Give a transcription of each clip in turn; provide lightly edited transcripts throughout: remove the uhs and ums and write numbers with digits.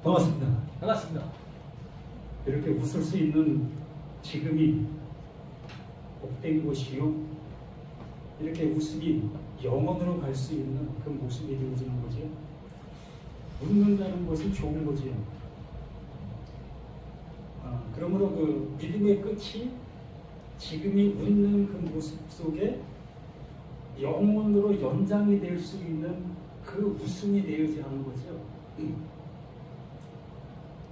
반갑습니다. 반갑습니다. 이렇게 웃을 수 있는 지금이 복된 것이요. 이렇게 웃음이 영원으로 갈 수 있는 그 모습이 되어지는 거죠. 웃는다는 것이 좋은 거죠. 그러므로 그 믿음의 끝이 지금이 웃는 그 모습 속에 영원으로 연장이 될 수 있는 그 웃음이 되어야 하는 거죠.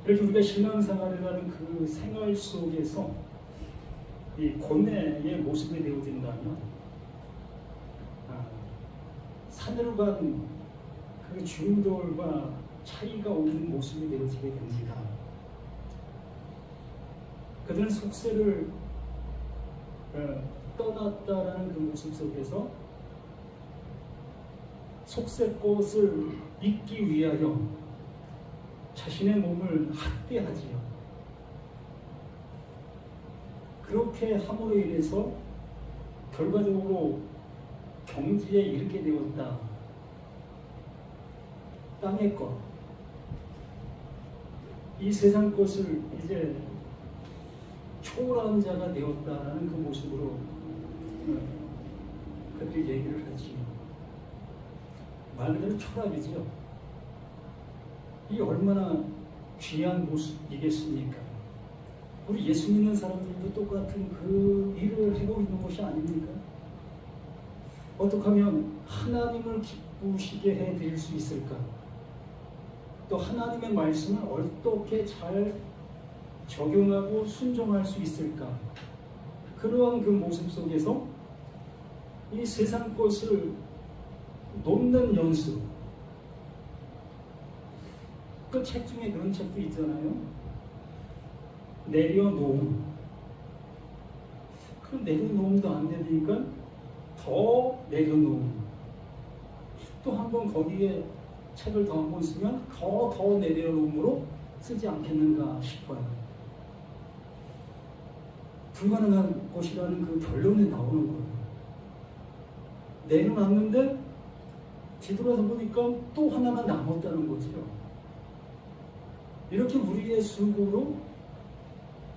이렇게 우리가 신앙생활이라는 그 생활 속에서 이 고뇌의 모습이 되어진다면 산으로 간 그 중돌과 차이가 없는 모습이 되어지게 됩니다. 그들은 속세를 떠났다라는 그 모습 속에서 속세꽃을 잊기 위하여 자신의 몸을 학대하지요. 그렇게 함으로 인해서 결과적으로 경지에 이르게 되었다. 땅의 것, 이 세상 것을 이제 초월한 자가 되었다라는 그 모습으로 그들이 얘기를 하지요. 말 그대로 철학이지요. 이 얼마나 귀한 모습이겠습니까? 우리 예수 믿는 사람들도 똑같은 그 일을 하고 있는 것이 아닙니까? 어떻게 하면 하나님을 기쁘시게 해드릴 수 있을까? 또 하나님의 말씀을 어떻게 잘 적용하고 순종할 수 있을까? 그러한 그 모습 속에서 이 세상 것을 놓는 연습, 그 책 중에 그런 책도 있잖아요. 내려놓음. 그 내려놓음도 안 되니까 더 내려놓음. 또 한 번 거기에 책을 더 한 번 쓰면 더 내려놓음으로 쓰지 않겠는가 싶어요. 불가능한 것이라는 그 결론이 나오는 거예요. 내려놨는데 뒤돌아서 보니까 또 하나가 남았다는 거지요. 이렇게 우리의 수고로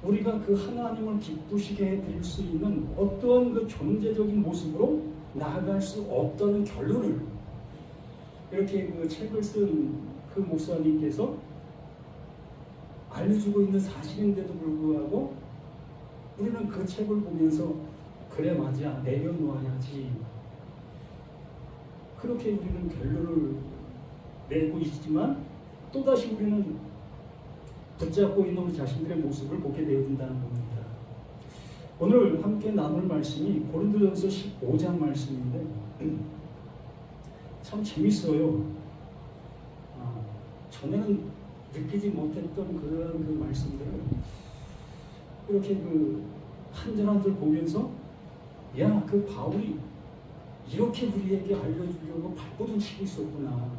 우리가 그 하나님을 기쁘시게 해드릴 수 있는 어떠한 그 존재적인 모습으로 나아갈 수 없다는 결론을 이렇게 그 책을 쓴 그 목사님께서 알려주고 있는 사실인데도 불구하고 우리는 그 책을 보면서 그래 맞아 내려놓아야지 그렇게 우리는 결론을 내고 있지만 또다시 우리는 붙잡고 있는 우리 자신들의 모습을 보게 되어진다는 겁니다. 오늘 함께 나눌 말씀이 고린도전서 15장 말씀인데 참 재밌어요. 전에는 느끼지 못했던 그런 그 말씀들을 이렇게 그 한 절 한 절 보면서 야, 그 바울이 이렇게 우리에게 알려주려고 발버둥 치고 있었구나.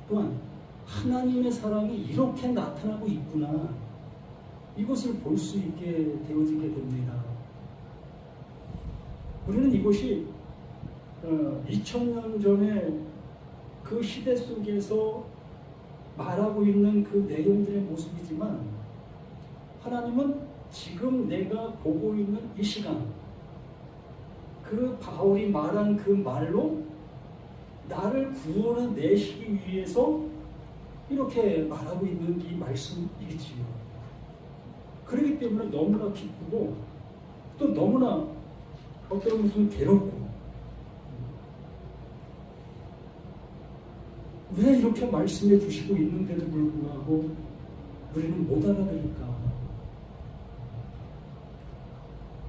또한 하나님의 사랑이 이렇게 나타나고 있구나. 이것을 볼 수 있게 되어지게 됩니다. 우리는 이것이 2000년 전에 그 시대 속에서 말하고 있는 그 내용들의 모습이지만 하나님은 지금 내가 보고 있는 이 시간 그 바울이 말한 그 말로 나를 구원해 내시기 위해서 이렇게 말하고 있는 이 말씀이지요. 그렇기 때문에 너무나 기쁘고 또 너무나 어떤 무슨 괴롭고 왜 이렇게 말씀해 주시고 있는데도 불구하고 우리는 못 알아들을까?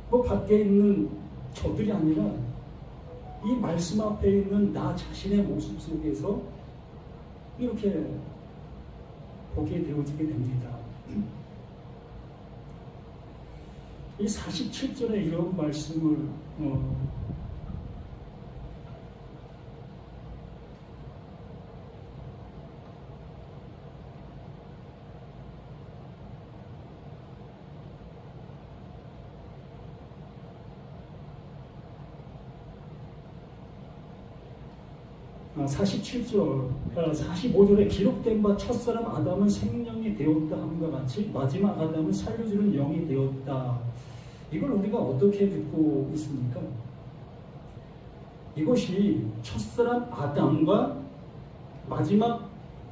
뭐 밖에 있는 저들이 아니라 이 말씀 앞에 있는 나 자신의 모습 속에서 이렇게 보게 되어지게 됩니다. 이 47절에 이런 말씀을 47절, 45절에 기록된 바 첫사람 아담은 생명이 되었다 함과 같이 마지막 아담은 살려주는 영이 되었다. 이걸 우리가 어떻게 듣고 있습니까? 이것이 첫사람 아담과 마지막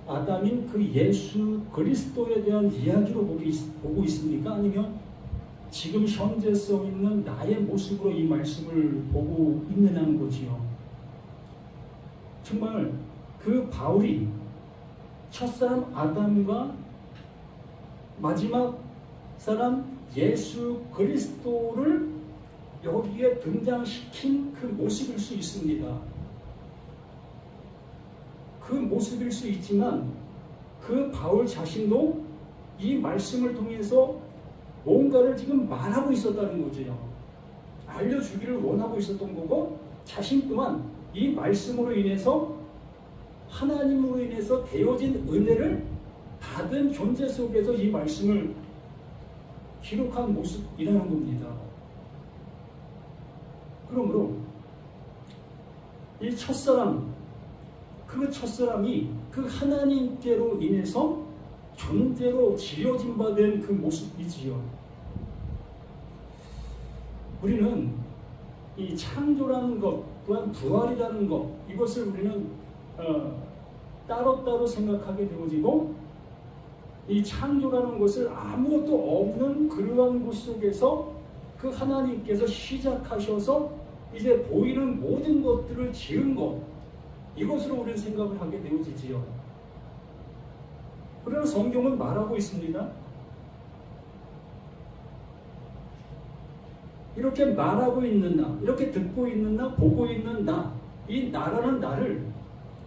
아담인 그 예수 그리스도에 대한 이야기로 보고 있습니까? 아니면 지금 현재 써 있는 나의 모습으로 이 말씀을 보고 있느냐는 거지요. 정말 그 바울이 첫사람 아담과 마지막 사람 예수 그리스도를 여기에 등장시킨 그 모습일 수 있습니다. 그 모습일 수 있지만 그 바울 자신도 이 말씀을 통해서 뭔가를 지금 말하고 있었다는 거죠. 알려주기를 원하고 있었던 거고 자신 또한 이 말씀으로 인해서 하나님으로 인해서 되어진 은혜를 받은 존재 속에서 이 말씀을 기록한 모습이라는 겁니다. 그러므로 이 첫사람, 그 첫사람이 그 하나님께로 인해서 존재로 지어진 바 된 그 모습이지요. 우리는 이 창조라는 것 또한 부활이라는 것, 이것을 우리는 따로따로 생각하게 되어지고 이 창조라는 것을 아무것도 없는 그러한 곳 속에서 그 하나님께서 시작하셔서 이제 보이는 모든 것들을 지은 것, 이것으로 우리는 생각을 하게 되어지지요. 그러나 성경은 말하고 있습니다. 이렇게 말하고 있는 나, 이렇게 듣고 있는 나, 보고 있는 나, 이 나라는 나를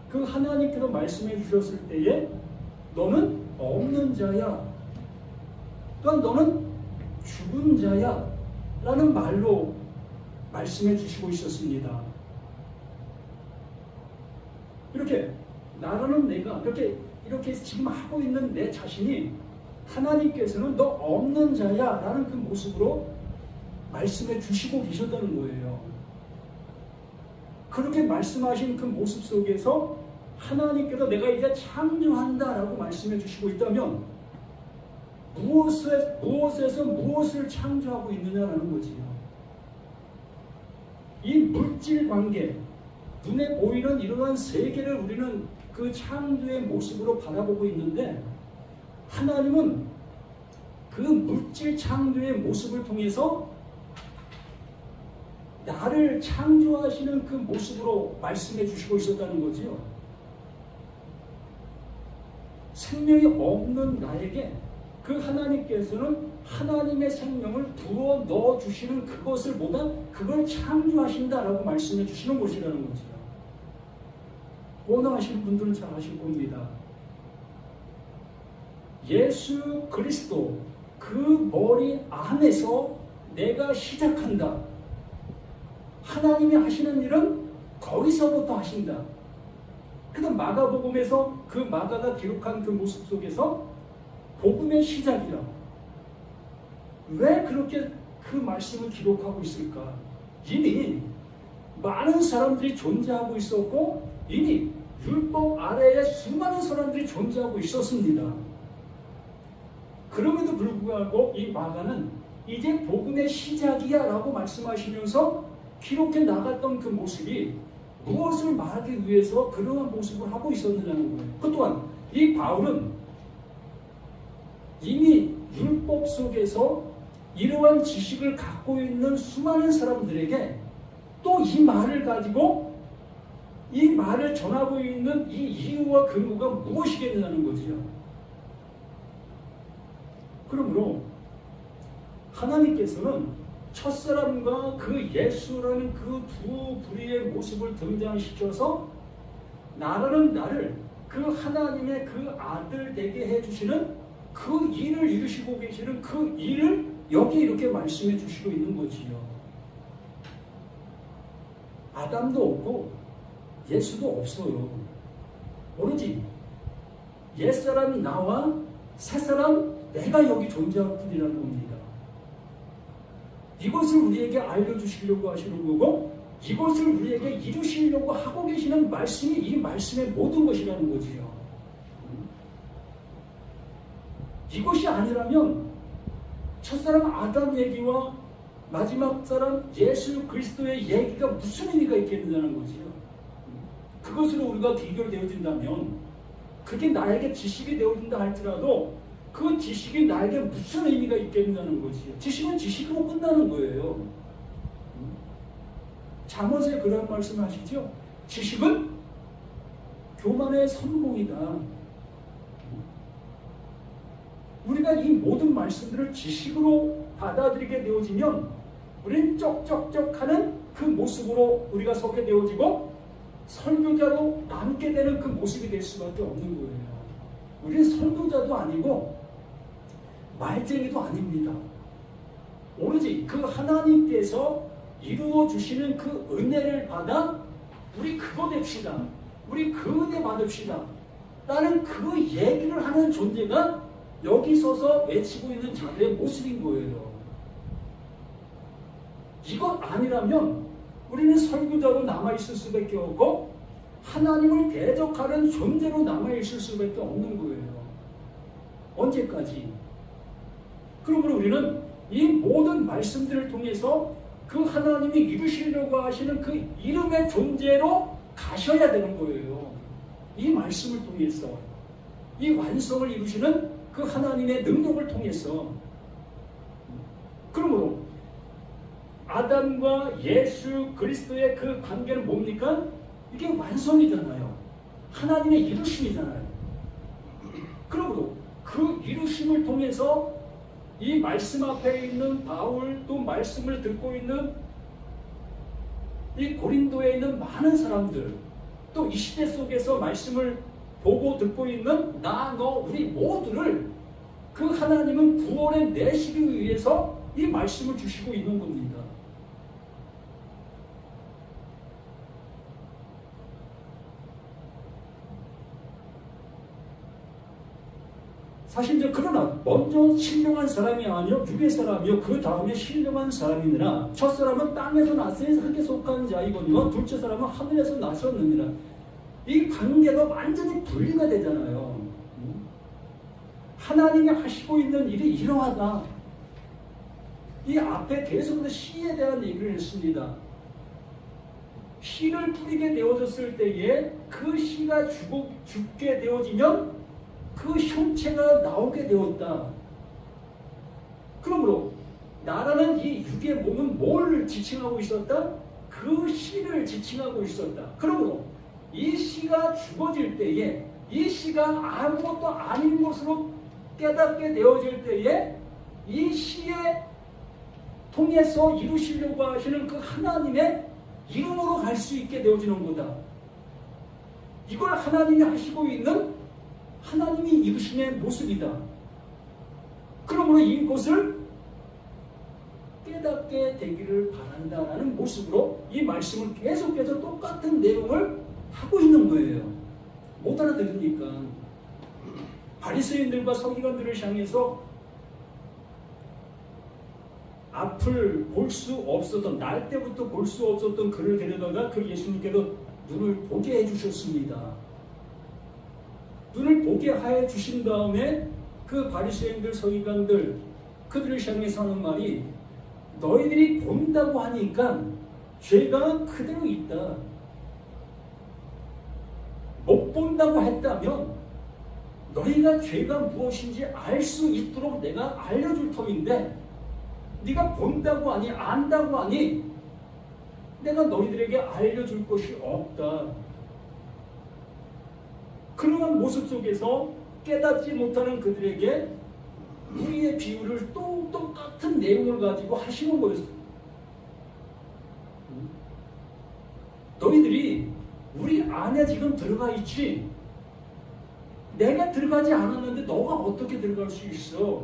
그 하나님께서 말씀해 주셨을 때에 너는 없는 자야, 또한 너는 죽은 자야 라는 말로 말씀해 주시고 있었습니다. 이렇게 나라는 내가 이렇게 지금 하고 있는 내 자신이 하나님께서는 너 없는 자야 라는 그 모습으로 말씀해 주시고 계셨다는 거예요. 그렇게 말씀하신 그 모습 속에서 하나님께서 내가 이제 창조한다 라고 말씀해 주시고 있다면 무엇에서 무엇을 창조하고 있느냐라는 거지요. 이 물질 관계, 눈에 보이는 이러한 세계를 우리는 그 창조의 모습으로 바라보고 있는데 하나님은 그 물질 창조의 모습을 통해서 나를 창조하시는 그 모습으로 말씀해 주시고 있었다는 거지요. 생명이 없는 나에게 그 하나님께서는 하나님의 생명을 부어 넣어 주시는 그것을 보다 그걸 창조하신다라고 말씀해 주시는 것이라는 거죠. 원하시는 분들은 잘 아실 겁니다. 예수 그리스도 그 머리 안에서 내가 시작한다. 하나님이 하시는 일은 거기서부터 하신다. 그다음 마가복음에서 그 마가가 기록한 그 모습 속에서 복음의 시작이라. 왜 그렇게 그 말씀을 기록하고 있을까? 이미 많은 사람들이 존재하고 있었고 이미 율법 아래에 수많은 사람들이 존재하고 있었습니다. 그럼에도 불구하고 이 마가는 이제 복음의 시작이야 라고 말씀하시면서 기록해 나갔던 그 모습이 무엇을 말하기 위해서 그러한 모습을 하고 있었느냐는 거예요. 그 또한 이 바울은 이미 율법 속에서 이러한 지식을 갖고 있는 수많은 사람들에게 또 이 말을 가지고 이 말을 전하고 있는 이 이유와 근거가 무엇이겠느냐는 거지요. 그러므로 하나님께서는 첫사람과 그 예수라는 그 두 부류의 모습을 등장시켜서 나라는 나를 그 하나님의 그 아들 되게 해주시는 그 일을 이루시고 계시는 그 일을 여기 이렇게 말씀해 주시고 있는 거지요. 아담도 없고 예수도 없어요. 오로지 옛사람 나와 새사람 내가 여기 존재할 뿐이라는 겁니다. 이것을 우리에게 알려주시려고 하시는 거고 이것을 우리에게 이루시려고 하고 계시는 말씀이 이 말씀의 모든 것이라는 거지요. 이것이 아니라면 첫사람 아담 얘기와 마지막 사람 예수 그리스도의 얘기가 무슨 의미가 있겠느냐는 거지요. 그것으로 우리가 비교되어진다면 그게 나에게 지식이 되어진다 할지라도 그 지식이 나에게 무슨 의미가 있겠느냐는 거지요. 지식은 지식으로 끝나는 거예요. 잠언에 그런 말씀을 하시죠. 지식은 교만의 선봉이다. 우리가 이 모든 말씀들을 지식으로 받아들이게 되어지면 우리는 쩍쩍쩍하는 그 모습으로 우리가 서게 되어지고 설교자로 남게 되는 그 모습이 될 수밖에 없는 거예요. 우리는 설교자도 아니고 말쟁이도 아닙니다. 오로지 그 하나님께서 이루어 주시는 그 은혜를 받아 우리 그거 됩시다. 우리 그 은혜 받읍시다. 라는 그 얘기를 하는 존재가 여기 서서 외치고 있는 자들의 모습인 거예요. 이것 아니라면 우리는 설교자로 남아있을 수밖에 없고 하나님을 대적하는 존재로 남아있을 수밖에 없는 거예요. 언제까지? 그러므로 우리는 이 모든 말씀들을 통해서 그 하나님이 이루시려고 하시는 그 이름의 존재로 가셔야 되는 거예요. 이 말씀을 통해서 이 완성을 이루시는 그 하나님의 능력을 통해서. 그러므로 아담과 예수 그리스도의 그 관계는 뭡니까? 이게 완성이잖아요. 하나님의 이루심이잖아요. 그러므로 그 이루심을 통해서 이 말씀 앞에 있는 바울, 또 말씀을 듣고 있는 이 고린도에 있는 많은 사람들, 또 이 시대 속에서 말씀을 보고 듣고 있는 나, 너, 우리 모두를 그 하나님은 구원에 내시기 위해서 이 말씀을 주시고 있는 겁니다. 사실 이제 그러나 먼저 신령한 사람이 아니요 육의 사람이요 그 다음에 신령한 사람이니라. 첫 사람은 땅에서 났으니 흙에 속한 자이거니와 둘째 사람은 하늘에서 나셨느니라. 이 관계가 완전히 분리가 되잖아요. 하나님이 하시고 있는 일이 이러하다. 이 앞에 계속해서 씨에 대한 얘기를 했습니다. 씨를 뿌리게 되어졌을 때에 그 씨가 죽게 되어지면 그 형체가 나오게 되었다. 그러므로 나라는 이 육의 몸은 뭘 지칭하고 있었다? 그 씨를 지칭하고 있었다. 그러므로 이 씨가 죽어질 때에 이 씨가 아무것도 아닌 것으로 깨닫게 되어질 때에 이 씨에 통해서 이루시려고 하시는 그 하나님의 이름으로 갈 수 있게 되어지는 거다. 이걸 하나님이 하시고 있는 하나님이 이루심의 모습이다. 그러므로 이것을 깨닫게 되기를 바란다라는 모습으로 이 말씀을 계속해서 똑같은 내용을 하고 있는 거예요. 못 알아들으니까 바리새인들과 서기관들을 향해서 앞을 볼 수 없었던 날 때부터 볼 수 없었던 그를 데려다가 그 예수님께서 눈을 보게 해주셨습니다. 눈을 보게 해 주신 다음에 그 바리새인들 서기관들 그들을 향해서 하는 말이 너희들이 본다고 하니까 죄가 그대로 있다. 못 본다고 했다면 너희가 죄가 무엇인지 알 수 있도록 내가 알려줄 터인데 네가 본다고 하니 안다고 하니 내가 너희들에게 알려줄 것이 없다. 그러한 모습 속에서 깨닫지 못하는 그들에게 우리의 비유를 또 똑같은 내용을 가지고 하시는 거였어요. 너희들이 우리 안에 지금 들어가 있지. 내가 들어가지 않았는데 너가 어떻게 들어갈 수 있어?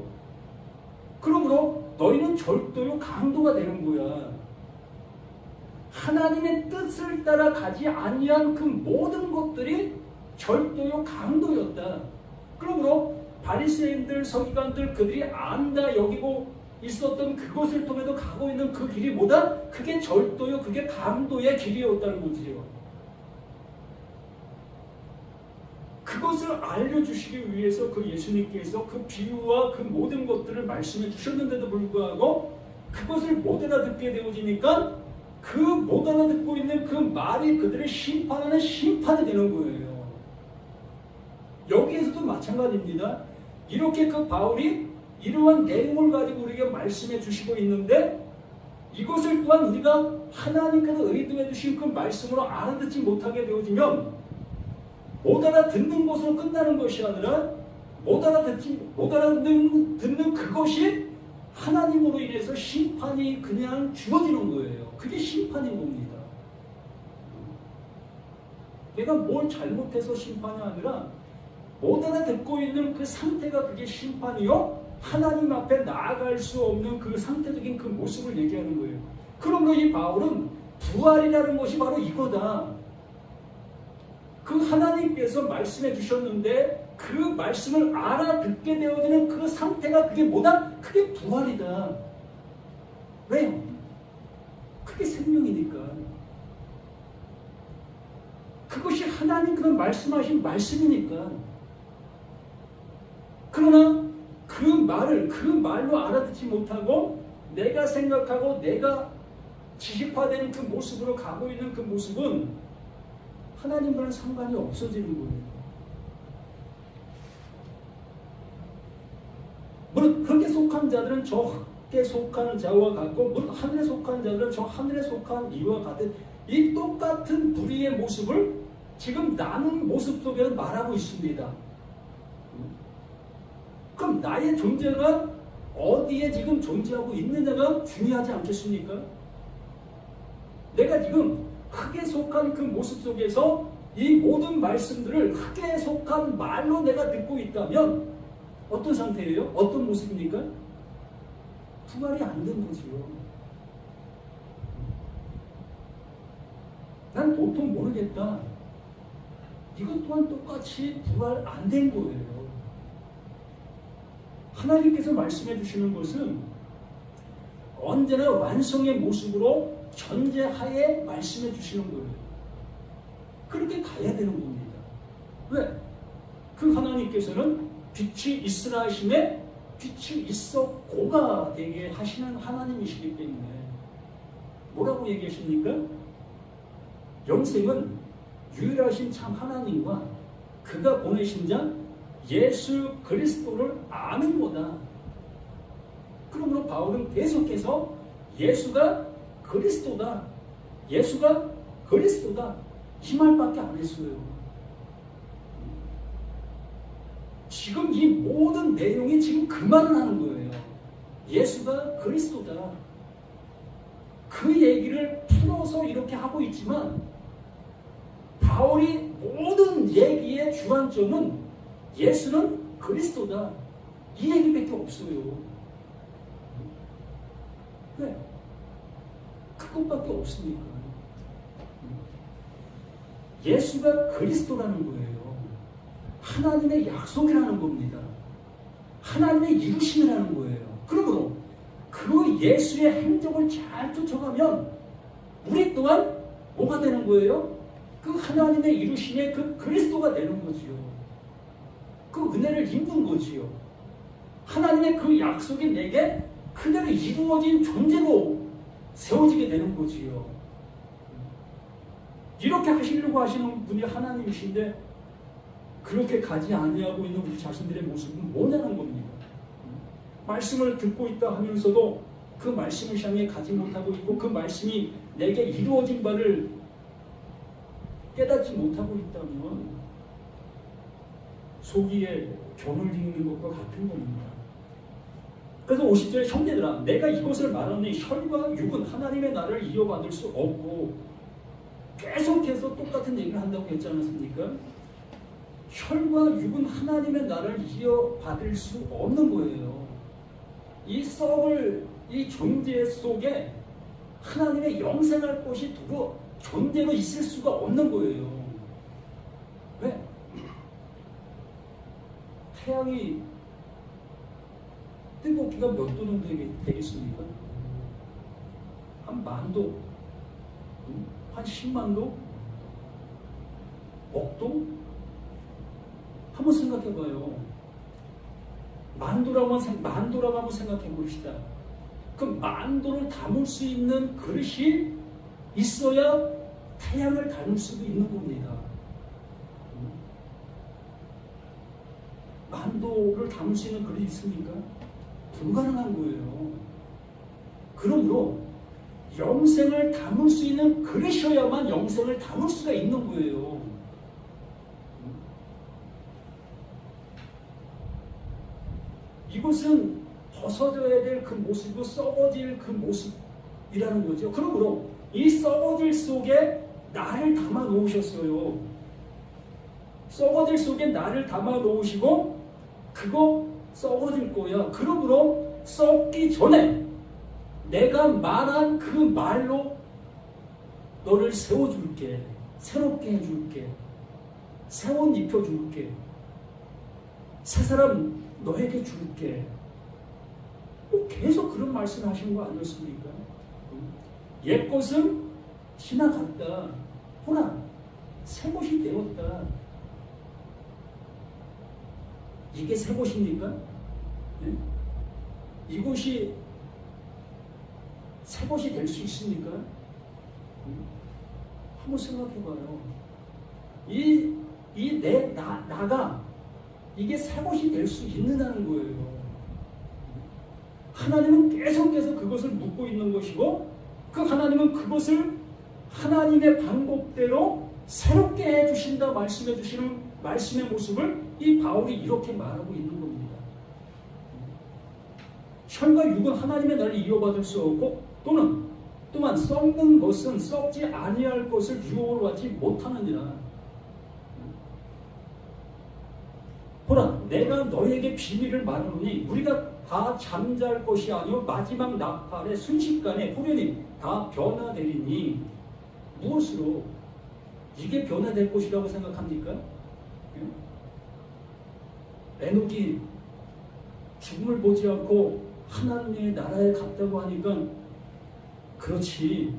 그러므로 너희는 절도요 강도가 되는 거야. 하나님의 뜻을 따라 가지 아니한 그 모든 것들이 절도요 강도였다. 그러므로 바리새인들 서기관들 그들이 안다 여기고 있었던 그것을 통해서 가고 있는 그 길이 뭐다? 그게 절도요, 그게 감도의 길이었다는 거지요. 그것을 알려주시기 위해서 그 예수님께서 그 비유와 그 모든 것들을 말씀해 주셨는데도 불구하고 그것을 못 알아듣게 되어지니까 그 못 알아듣고 있는 그 말이 그들을 심판하는 심판이 되는 거예요. 여기에서도 마찬가지입니다. 이렇게 그 바울이 이러한 내용을 가지고 우리에게 말씀해 주시고 있는데 이것을 또한 우리가 하나님께서 의도해 주신 그 말씀으로 알아듣지 못하게 되어지면 못 알아듣는 것으로 끝나는 것이 아니라 못 알아듣는 그것이 하나님으로 인해서 심판이 그냥 주어지는 거예요. 그게 심판인 겁니다. 내가 뭘 잘못해서 심판이 아니라 못 알아듣고 있는 그 상태가 그게 심판이요, 하나님 앞에 나아갈 수 없는 그 상태적인 그 모습을 얘기하는 거예요. 그러므로 이 바울은 부활이라는 것이 바로 이거다. 그 하나님께서 말씀해 주셨는데 그 말씀을 알아듣게 되어지는 그 상태가 그게 뭐다? 그게 부활이다. 왜요? 그게 생명이니까. 그것이 하나님께서 말씀하신 말씀이니까. 그러나 그 말로 알아듣지 못하고 내가 생각하고 내가 지식화되는 그 모습으로 가고 있는 그 모습은 하나님과는 상관이 없어지는 거예요. 물론 흙에 속한 자들은 저 흙에 속한 자와 같고 물론 하늘에 속한 자들은 저 하늘에 속한 이와 같은 이 똑같은 불의의 모습을 지금 나눈 모습 속에서 말하고 있습니다. 그럼 나의 존재가 어디에 지금 존재하고 있느냐가 중요하지 않겠습니까? 내가 지금 흙에 속한 그 모습 속에서 이 모든 말씀들을 흙에 속한 말로 내가 듣고 있다면 어떤 상태예요? 어떤 모습입니까? 부활이 안 된 거지요. 난 도통 모르겠다. 이것 또한 똑같이 부활 안 된 거예요. 하나님께서 말씀해 주시는 것은 언제나 완성의 모습으로 전제하에 말씀해 주시는 거예요. 그렇게 가야 되는 겁니다. 왜? 그 하나님께서는 빛이 있으라 하심에 빛이 있었고가 되게 하시는 하나님이시기 때문에 뭐라고 얘기하십니까? 영생은 유일하신 참 하나님과 그가 보내신 자 예수 그리스도를 아는 거다. 그러므로 바울은 계속해서 예수가 그리스도다. 예수가 그리스도다. 이 말밖에 안 했어요. 지금 이 모든 내용이 지금 그 말을 하는 거예요. 예수가 그리스도다. 그 얘기를 풀어서 이렇게 하고 있지만 바울이 모든 얘기의 주안점은 예수는 그리스도다. 이 얘기밖에 없어요. 왜? 그것밖에 없으니까. 예수가 그리스도라는 거예요. 하나님의 약속이라는 겁니다. 하나님의 이루심이라는 거예요. 그러므로 그 예수의 행적을 잘 쫓아가면 우리 또한 뭐가 되는 거예요? 그 하나님의 이루심의 그 그리스도가 되는 거지요. 그 은혜를 입는 거지요. 하나님의 그 약속이 내게 그대로 이루어진 존재로 세워지게 되는 거지요. 이렇게 하시려고 하시는 분이 하나님이신데 그렇게 가지 아니하고 있는 우리 자신들의 모습은 뭐냐는 겁니다. 말씀을 듣고 있다 하면서도 그 말씀을 향해 가지 못하고 있고 그 말씀이 내게 이루어진 바를 깨닫지 못하고 있다면 속이에 경을 읽는 것과 같은 겁니다. 그래서 50절에 형제들아 내가 이것을 말하니 혈과 육은 하나님의 나라를 이어받을 수 없고 계속해서 똑같은 얘기를 한다고 했지 않았습니까? 혈과 육은 하나님의 나라를 이어받을 수 없는 거예요. 이 존재 속에 하나님의 영생할 것이 두고 존재로 있을 수가 없는 거예요. 왜? 태양이 뜨겁기가 몇 도 정도 되겠습니까? 한 10,000도? 한 100,000도? 억도? 한번 생각해봐요. 만도라고 한번 생각해 봅시다. 그 10,000도를 담을 수 있는 그릇이 있어야 태양을 담을 수도 있는 겁니다. 10,000도를 담을 수 있는 그릇이 있습니까? 불가능한 거예요. 그러므로 영생을 담을 수 있는 그릇이어야만 영생을 담을 수가 있는 거예요. 이것은 벗어져야 될 그 모습이고 썩어질 그 모습이라는 거죠. 그러므로 이 썩어질 속에 나를 담아 놓으셨어요. 썩어질 속에 나를 담아 놓으시고 그거 썩어질 거야. 그러므로 썩기 전에 내가 말한 그 말로 너를 세워줄게. 새롭게 해줄게. 새 옷 입혀줄게. 새 사람 너에게 줄게. 계속 그런 말씀을 하시는 거 아니었습니까? 옛것은 지나갔다. 호나 새 것이 되었다. 이게 새 것입니까? 네? 이것이 새 것이 될 수 있습니까? 한번 생각해봐요. 나가 이게 새 것이 될 수 있느냐는 거예요. 하나님은 계속해서 그것을 묻고 있는 것이고 그 하나님은 그것을 하나님의 방법대로 새롭게 해주신다 말씀해 주시는 말씀의 모습을 이 바울이 이렇게 말하고 있는 겁니다. 혈과 육은 하나님의 날을 이어받을 수 없고 또한 썩는 것은 썩지 아니할 것을 유혹으로 하지 못하느니라. 보라, 내가 너에게 비밀을 말하노니 우리가 다 잠잘 것이 아니요 마지막 나팔의 순식간에 후련히 다 변화되리니. 무엇으로? 이게 변화될 것이라고 생각합니까? 에녹이 죽음을 보지 않고 하나님의 나라에 갔다고 하니까 그렇지,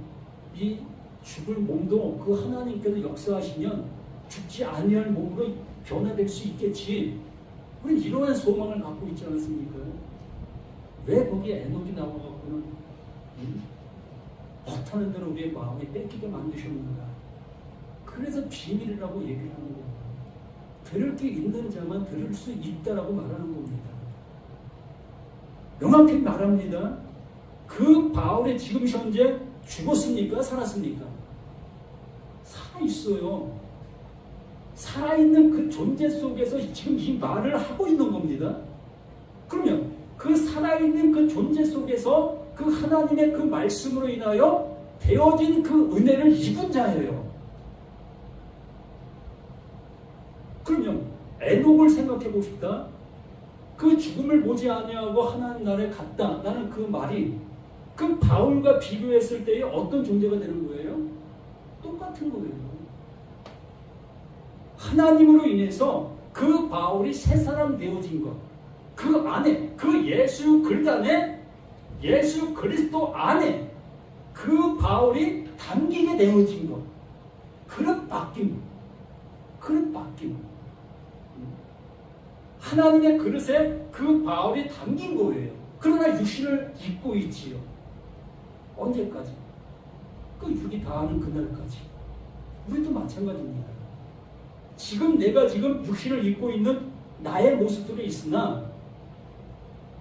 이 죽을 몸도 그 하나님께서 역사하시면 죽지 아니할 몸으로 변화될 수 있겠지. 우리 이러한 소망을 갖고 있지 않습니까? 왜 거기에 에녹이 나와갖고는 허탄한 대로 우리의 마음에 뺏기게 만드셨는가? 그래서 비밀이라고 얘기를 하는 겁니다. 들을 게 있는 자만 들을 수 있다라고 말하는 겁니다. 명확히 말합니다. 그 바울이 지금 현재 죽었습니까? 살았습니까? 살아있어요. 살아있는 그 존재 속에서 지금 이 말을 하고 있는 겁니다. 그러면 그 살아있는 그 존재 속에서 그 하나님의 그 말씀으로 인하여 되어진 그 은혜를 입은 자예요. 그러면 에녹을 생각해 봅시다. 그 죽음을 보지 아니하고 하나님 나라에 갔다. 나는 그 말이 그 바울과 비교했을 때에 어떤 존재가 되는 거예요? 똑같은 거예요. 하나님으로 인해서 그 바울이 새 사람 되어진 것, 그 안에, 그 예수 그리스도 안에, 예수 그리스도 안에 그 바울이 담기게 되어진 것, 그릇 바뀜. 하나님의 그릇에 그 바울이 담긴 거예요. 그러나 육신을 입고 있지요. 언제까지? 그 육이 다하는 그날까지. 우리도 마찬가지입니다. 지금 내가 지금 육신을 입고 있는 나의 모습들이 있으나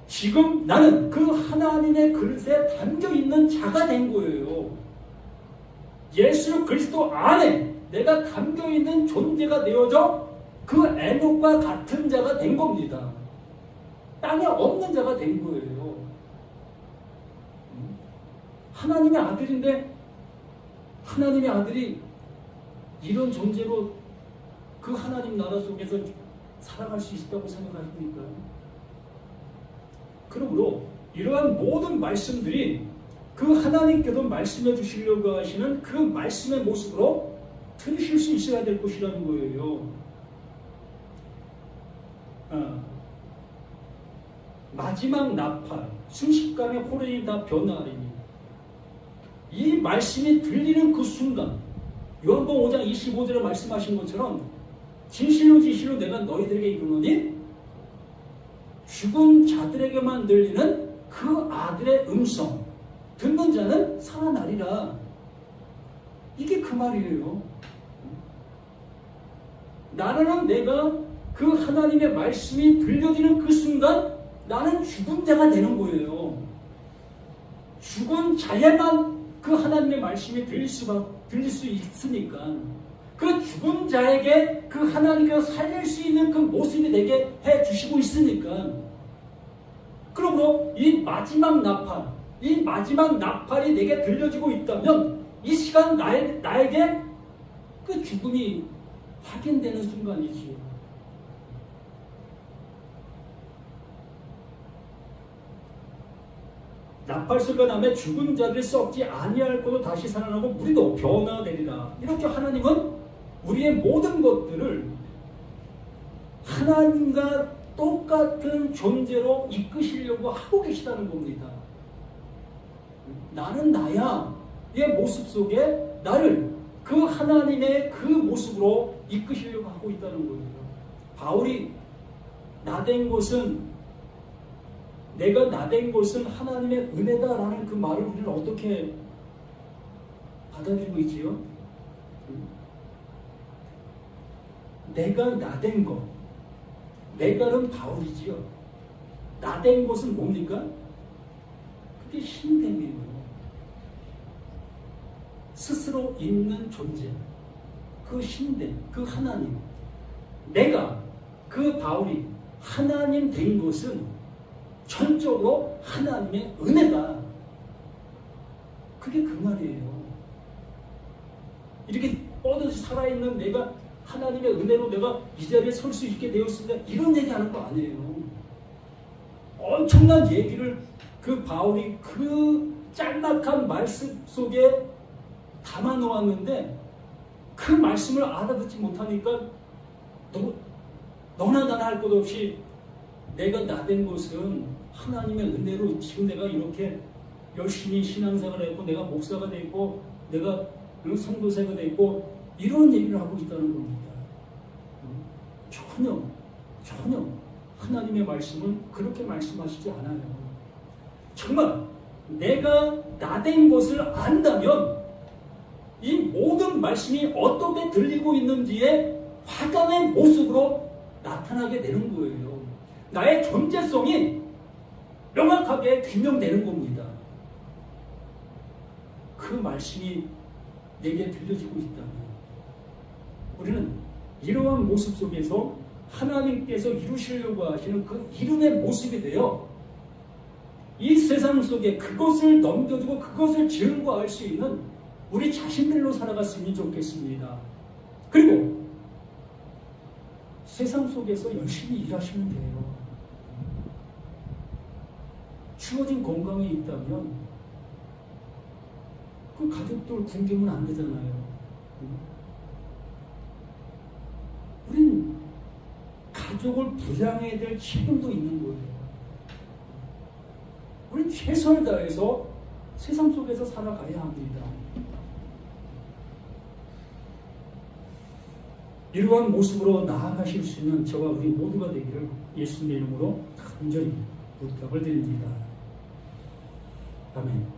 지금 나는 그 하나님의 그릇에 담겨있는 자가 된 거예요. 예수 그리스도 안에 내가 담겨있는 존재가 되어져 그 에녹과 같은 자가 된 겁니다. 땅에 없는 자가 된 거예요. 하나님의 아들인데 하나님의 아들이 이런 존재로 그 하나님 나라 속에서 살아갈 수 있다고 생각하십니까? 그러므로 이러한 모든 말씀들이 그 하나님께서 말씀해 주시려고 하시는 그 말씀의 모습으로 들으실 수 있어야 될 것이라는 거예요. 마지막 나팔, 순식간에 호련이 다 변화하리니. 이 말씀이 들리는 그 순간, 요한복음 5장 25절에 말씀하신 것처럼 진실로 진실로 내가 너희들에게 이르노니 죽은 자들에게만 들리는 그 아들의 음성 듣는 자는 살아나리라. 이게 그 말이에요. 나는 내가 그 하나님의 말씀이 들려지는 그 순간 나는 죽은 자가 되는 거예요. 죽은 자에만 그 하나님의 말씀이 들릴 수 있으니까 그 죽은 자에게 그 하나님께서 살릴 수 있는 그 모습이 되게 해주시고 있으니까, 그러므로 이 마지막 나팔이 내게 들려지고 있다면 이 시간 나에게 그 죽음이 확인되는 순간이지요. 나팔 소리가 나면 죽은 자들이 썩지 아니할 것도 다시 살아나고 우리도 변화되리라. 이렇게 하나님은 우리의 모든 것들을 하나님과 똑같은 존재로 이끄시려고 하고 계시다는 겁니다. 나는 나야. 이 모습 속에 나를 그 하나님의 그 모습으로 이끄시려고 하고 있다는 거예요. 바울이 내가 나된 것은 하나님의 은혜다라는 그 말을 우리는 어떻게 받아들이고 있지요? 내가 나된 것, 내가는 바울이지요. 나된 것은 뭡니까? 그게 힘됨이에요. 스스로 있는 존재, 그 힘됨, 그 하나님. 내가, 그 바울이 하나님 된 것은 전적으로 하나님의 은혜다. 그게 그 말이에요. 이렇게 뻗어서 살아있는 내가 하나님의 은혜로 내가 이 자리에 설 수 있게 되었습니다. 이런 얘기하는 거 아니에요. 엄청난 얘기를 그 바울이 그 짤막한 말씀 속에 담아 놓았는데 그 말씀을 알아듣지 못하니까 너나 나나 할 것 없이 내가 나된 것은 하나님의 은혜로 지금 내가 이렇게 열심히 신앙생활을 했고 내가 목사가 되고 내가 성도사가 되고 이런 얘기를 하고 있다는 겁니다. 전혀 하나님의 말씀은 그렇게 말씀하시지 않아요. 정말 내가 나된 것을 안다면 이 모든 말씀이 어떻게 들리고 있는지의 화강의 모습으로 나타나게 되는 거예요. 나의 존재성이 명확하게 규명되는 겁니다. 그 말씀이 내게 들려지고 있다면 우리는 이러한 모습 속에서 하나님께서 이루시려고 하시는 그 이름의 모습이 되어 이 세상 속에 그것을 넘겨주고 그것을 증거할 수 있는 우리 자신들로 살아갔으면 좋겠습니다. 그리고 세상 속에서 열심히 일하시면 돼요. 주어진 건강이 있다면 그 가족들 굶기면 안 되잖아요. 우린 가족을 부양해야 될 책임도 있는 거예요. 우린 최선을 다해서 세상 속에서 살아가야 합니다. 이러한 모습으로 나아가실 수 있는 저와 우리 모두가 되기를 예수님의 이름으로 간절히 부탁을 드립니다. 아멘.